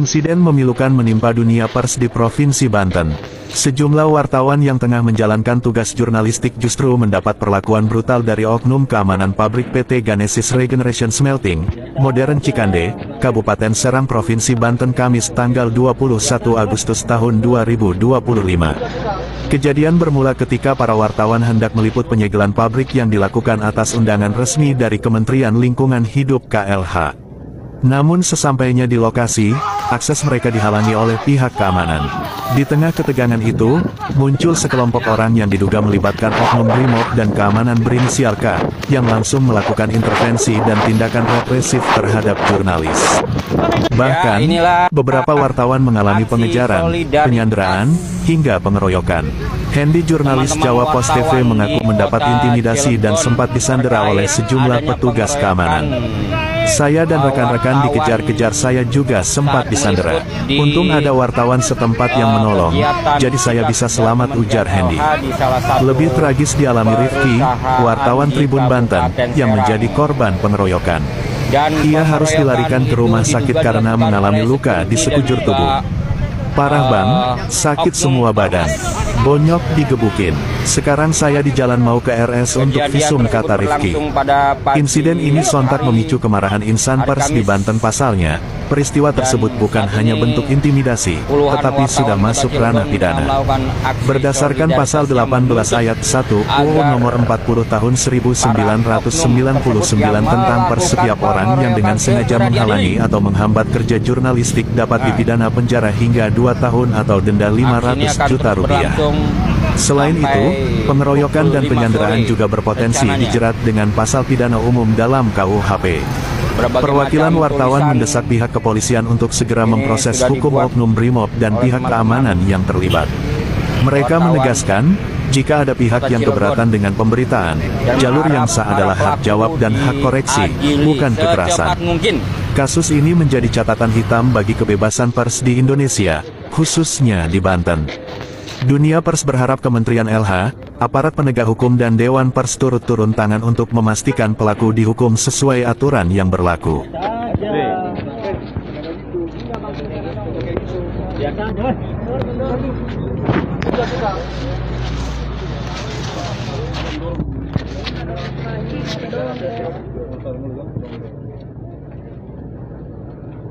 Insiden memilukan menimpa dunia pers di Provinsi Banten. Sejumlah wartawan yang tengah menjalankan tugas jurnalistik justru mendapat perlakuan brutal dari oknum keamanan pabrik PT Ganesis Regeneration Smelting, Modern Cikande, Kabupaten Serang Provinsi Banten Kamis tanggal 21 Agustus tahun 2025. Kejadian bermula ketika para wartawan hendak meliput penyegelan pabrik yang dilakukan atas undangan resmi dari Kementerian Lingkungan Hidup KLH. Namun sesampainya di lokasi, akses mereka dihalangi oleh pihak keamanan. Di tengah ketegangan itu, muncul sekelompok orang yang diduga melibatkan oknum Brimob dan keamanan berinisial K, yang langsung melakukan intervensi dan tindakan represif terhadap jurnalis. Bahkan, beberapa wartawan mengalami pengejaran, penyanderaan, hingga pengeroyokan. Hendy, jurnalis Jawa Pos TV, mengaku mendapat intimidasi dan sempat disandera oleh sejumlah petugas keamanan. Saya dan rekan-rekan dikejar-kejar, saya juga sempat disandera. Untung ada wartawan setempat yang menolong, jadi saya bisa selamat, ujar Hendy. Lebih tragis dialami Rifki, wartawan Tribun Banten, yang menjadi korban pengeroyokan. Ia harus dilarikan ke rumah sakit karena mengalami luka di sekujur tubuh. Parah bang, sakit semua badan. Bonyok digebukin. Sekarang saya di jalan mau ke RS untuk visum, kata Rifki. Insiden ini sontak memicu kemarahan insan pers di Banten. Pasalnya, peristiwa tersebut bukan hanya bentuk intimidasi, tetapi sudah masuk ranah pidana. Berdasarkan pasal 18 ayat 1 UU nomor 40 tahun 1999 tentang pers, setiap orang yang dengan sengaja menghalangi atau menghambat kerja jurnalistik dapat dipidana penjara hingga 2 tahun atau denda 500 juta rupiah. Selain itu, pengeroyokan dan penyanderaan juga berpotensi dijerat dengan pasal pidana umum dalam KUHP. Perwakilan wartawan mendesak pihak kepolisian untuk segera memproses hukum oknum Brimob dan pihak keamanan yang terlibat. Mereka menegaskan, jika ada pihak yang keberatan dengan pemberitaan, jalur yang sah adalah hak jawab dan hak koreksi, bukan kekerasan. Kasus ini menjadi catatan hitam bagi kebebasan pers di Indonesia, khususnya di Banten. Dunia pers berharap Kementerian LH, aparat penegak hukum dan Dewan Pers turut turun tangan untuk memastikan pelaku dihukum sesuai aturan yang berlaku.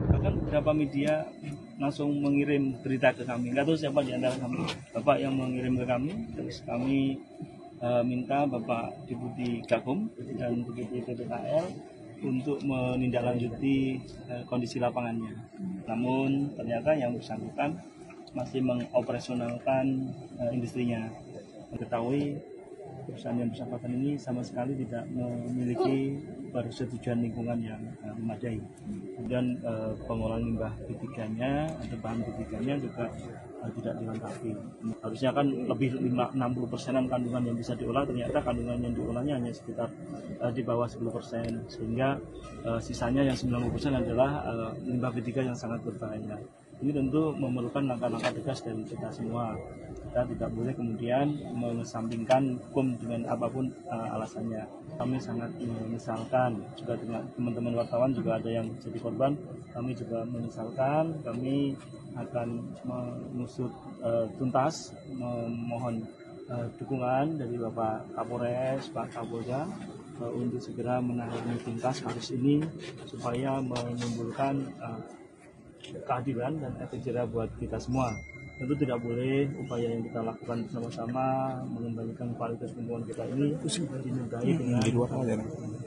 Bahkan beberapa media langsung mengirim berita ke kami, nggak tahu siapa di antara kami, bapak yang mengirim ke kami, terus kami minta Bapak Deputi Gakum dan Deputi PPKL untuk menindaklanjuti kondisi lapangannya. Namun ternyata yang bersangkutan masih mengoperasionalkan industrinya. Diketahui perusahaan yang bersangkutan ini sama sekali tidak memiliki persetujuan lingkungan yang memadai. Kemudian pengolahan limbah B3-nya atau bahan B3-nya juga tidak dilengkapi. Harusnya kan lebih 60%-an kandungan yang bisa diolah, ternyata kandungan yang diolahnya hanya sekitar di bawah 10%, sehingga sisanya yang 90% adalah limbah B3 yang sangat berbahaya. Ini tentu memerlukan langkah-langkah tegas dari kita semua. Kita tidak boleh kemudian mengesampingkan hukum dengan apapun alasannya. Kami sangat menyesalkan, juga dengan teman-teman wartawan juga ada yang jadi korban. Kami juga menyesalkan, kami akan mengusut tuntas, memohon dukungan dari Bapak Kapolres, Pak Kapolda untuk segera menangani tuntas kasus ini supaya menimbulkan keadilan dan efek jerah buat kita semua. Tentu tidak boleh upaya yang kita lakukan bersama-sama mengembalikan kualitas lingkungan kita ini dinodai dengan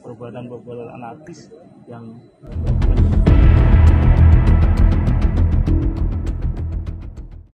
perbuatan anarkis yang